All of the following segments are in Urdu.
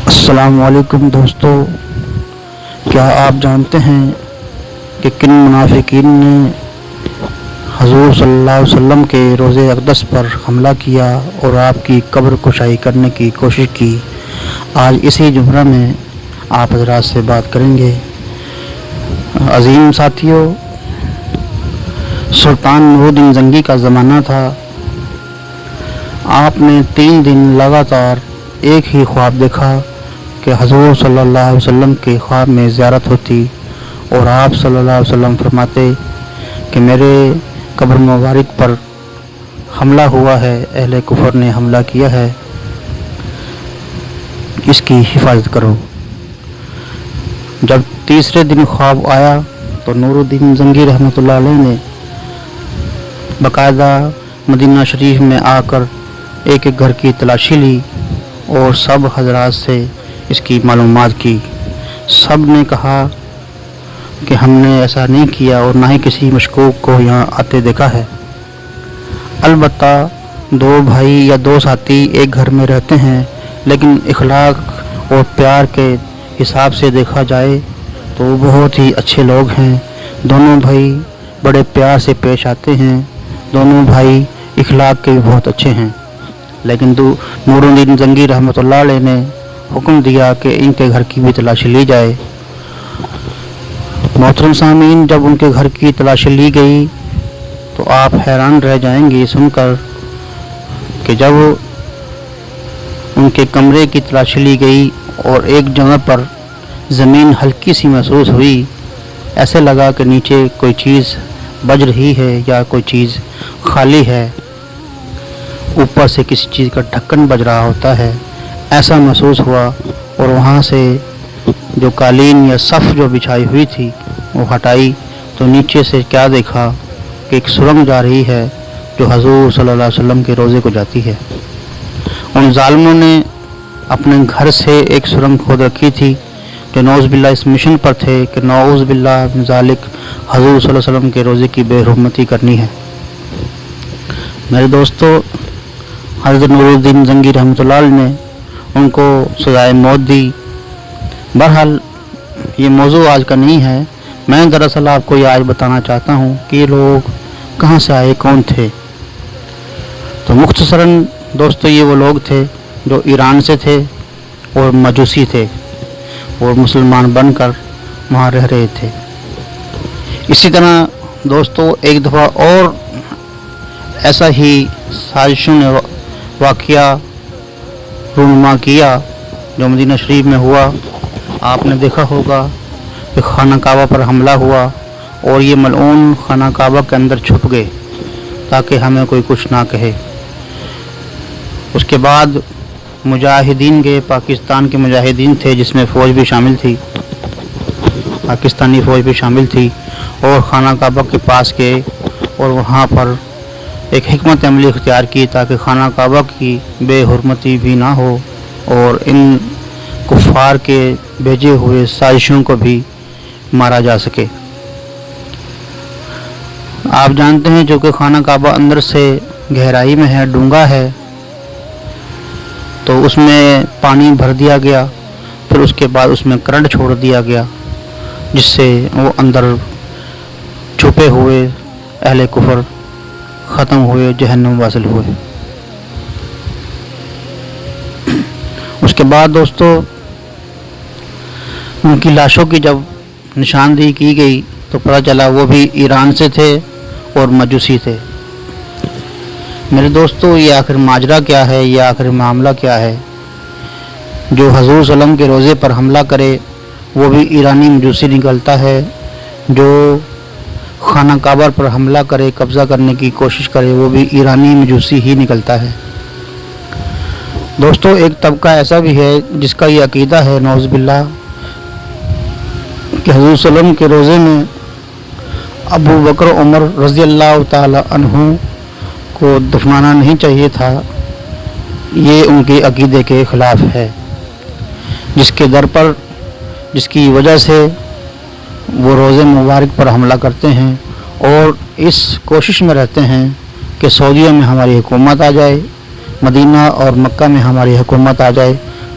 السلام علیکم دوستو، کیا آپ جانتے ہیں کہ کن منافقین نے حضور صلی اللہ علیہ وسلم کے روضہ اقدس پر حملہ کیا اور آپ کی قبر کشائی کرنے کی کوشش کی؟ آج اسی زمرہ میں آپ حضرات سے بات کریں گے۔ عظیم ساتھیوں، سلطان نور الدین زنگی کا زمانہ تھا۔ آپ نے 3 دن لگاتار ایک ہی خواب دیکھا کہ حضور صلی اللہ علیہ وسلم کے خواب میں زیارت ہوتی اور آپ صلی اللہ علیہ وسلم فرماتے کہ میرے قبر مبارک پر حملہ ہوا ہے، اہل کفر نے حملہ کیا ہے، اس کی حفاظت کرو۔ جب تیسرے دن خواب آیا تو نور الدین زنگی رحمۃ اللہ علیہ نے باقاعدہ مدینہ شریف میں آ کر ایک ایک گھر کی تلاشی لی اور سب حضرات سے اس کی معلومات کی۔ سب نے کہا کہ ہم نے ایسا نہیں کیا اور نہ ہی کسی مشکوک کو یہاں آتے دیکھا ہے۔ البتہ 2 بھائی یا 2 ساتھی ایک گھر میں رہتے ہیں، لیکن اخلاق اور پیار کے حساب سے دیکھا جائے تو وہ بہت ہی اچھے لوگ ہیں۔ دونوں بھائی بڑے پیار سے پیش آتے ہیں، دونوں بھائی اخلاق کے بھی بہت اچھے ہیں، لیکن نور الدین زنگی رحمۃ اللہ علیہ نے حکم دیا کہ ان کے گھر کی بھی تلاشی لی جائے۔ محترم سامعین، جب ان کے گھر کی تلاشی لی گئی تو آپ حیران رہ جائیں گے سن کر کہ جب ان کے کمرے کی تلاشی لی گئی اور ایک جگہ پر زمین ہلکی سی محسوس ہوئی، ایسے لگا کہ نیچے کوئی چیز بج رہی ہے یا کوئی چیز خالی ہے، اوپر سے کسی چیز کا ڈھکن بج رہا ہوتا ہے، ایسا محسوس ہوا۔ اور وہاں سے جو قالین یا صف جو بچھائی ہوئی تھی وہ ہٹائی تو نیچے سے کیا دیکھا کہ ایک سرنگ جا رہی ہے جو حضور صلی اللہ علیہ وسلم کے روضے کو جاتی ہے۔ ان ظالموں نے اپنے گھر سے ایک سرنگ کھود رکھی تھی جو نعوذ باللہ اس مشن پر تھے کہ نعوذ باللہ من ذالک حضور صلی اللہ علیہ وسلم کے روضے کی بے حرمتی کرنی ہے۔ میرے دوستو، حضرت نور الدین زنگی رحمۃ اللہ علیہ نے ان کو سزائے موت دی۔ بہرحال یہ موضوع آج کا نہیں ہے، میں دراصل آپ کو یہ آج بتانا چاہتا ہوں کہ یہ لوگ کہاں سے آئے، کون تھے۔ تو مختصراً دوستو، یہ وہ لوگ تھے جو ایران سے تھے اور مجوسی تھے اور مسلمان بن کر وہاں رہ رہے تھے۔ اسی طرح دوستو، ایک دفعہ اور ایسا ہی سازشوں نے واقعہ رونما کیا جو مدینہ شریف میں ہوا۔ آپ نے دیکھا ہوگا کہ خانہ کعبہ پر حملہ ہوا اور یہ ملعون خانہ کعبہ کے اندر چھپ گئے تاکہ ہمیں کوئی کچھ نہ کہے۔ اس کے بعد مجاہدین گئے، پاکستان کے مجاہدین تھے جس میں فوج بھی شامل تھی، پاکستانی فوج بھی شامل تھی، اور خانہ کعبہ کے پاس گئے اور وہاں پر ایک حکمت عملی اختیار کی تاکہ خانہ کعبہ کی بے حرمتی بھی نہ ہو اور ان کفار کے بھیجے ہوئے سازشوں کو بھی مارا جا سکے۔ آپ جانتے ہیں جو کہ خانہ کعبہ اندر سے گہرائی میں ہے، ڈونگا ہے، تو اس میں پانی بھر دیا گیا، پھر اس کے بعد اس میں کرنٹ چھوڑ دیا گیا جس سے وہ اندر چھپے ہوئے اہل کفر ختم ہوئے، جہنم واصل ہوئے۔ اس کے بعد دوستو، ان کی لاشوں کی جب نشاندہی کی گئی تو پتہ چلا وہ بھی ایران سے تھے اور مجوسی تھے۔ میرے دوستو، یہ آخر ماجرا کیا ہے، یہ آخر معاملہ کیا ہے؟ جو حضور صلی اللہ علیہ وسلم کے روضے پر حملہ کرے وہ بھی ایرانی مجوسی نکلتا ہے، جو خانہ کعبہ پر حملہ کرے، قبضہ کرنے کی کوشش کرے، وہ بھی ایرانی مجوسی ہی نکلتا ہے۔ دوستو، ایک طبقہ ایسا بھی ہے جس کا یہ عقیدہ ہے نعوذ باللہ کہ حضور صلی اللہ علیہ وسلم کے روضے میں ابو بکر عمر رضی اللہ تعالی عنہ کو دفنانا نہیں چاہیے تھا۔ یہ ان کے عقیدے کے خلاف ہے، جس کے در پر، جس کی وجہ سے وہ روضے مبارک پر حملہ کرتے ہیں اور اس کوشش میں رہتے ہیں کہ سعودیہ میں ہماری حکومت آ جائے، مدینہ اور مکہ میں ہماری حکومت آ جائے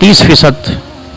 30%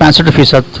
65%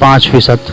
5%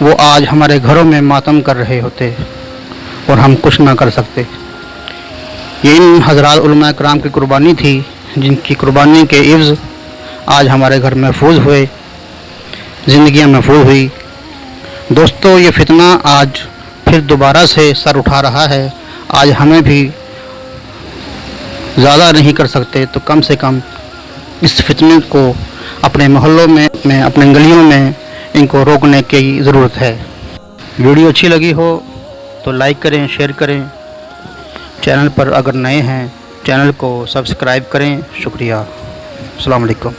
وہ آج ہمارے گھروں میں ماتم کر رہے ہوتے اور ہم کچھ نہ کر سکتے۔ یہ ان حضرات علماء کرام کی قربانی تھی، جن کی قربانی کے عوض آج ہمارے گھر محفوظ ہوئے، زندگیاں محفوظ ہوئی۔ دوستو، یہ فتنہ آج پھر دوبارہ سے سر اٹھا رہا ہے۔ آج ہمیں بھی زیادہ نہیں کر سکتے تو کم سے کم اس فتنے کو اپنے محلوں میں اپنے گلیوں میں ان کو روکنے کی ضرورت ہے۔ ویڈیو اچھی لگی ہو تو لائک کریں، شیئر کریں۔ چینل پر اگر نئے ہیں چینل کو سبسکرائب کریں۔ شکریہ۔ السلام علیکم۔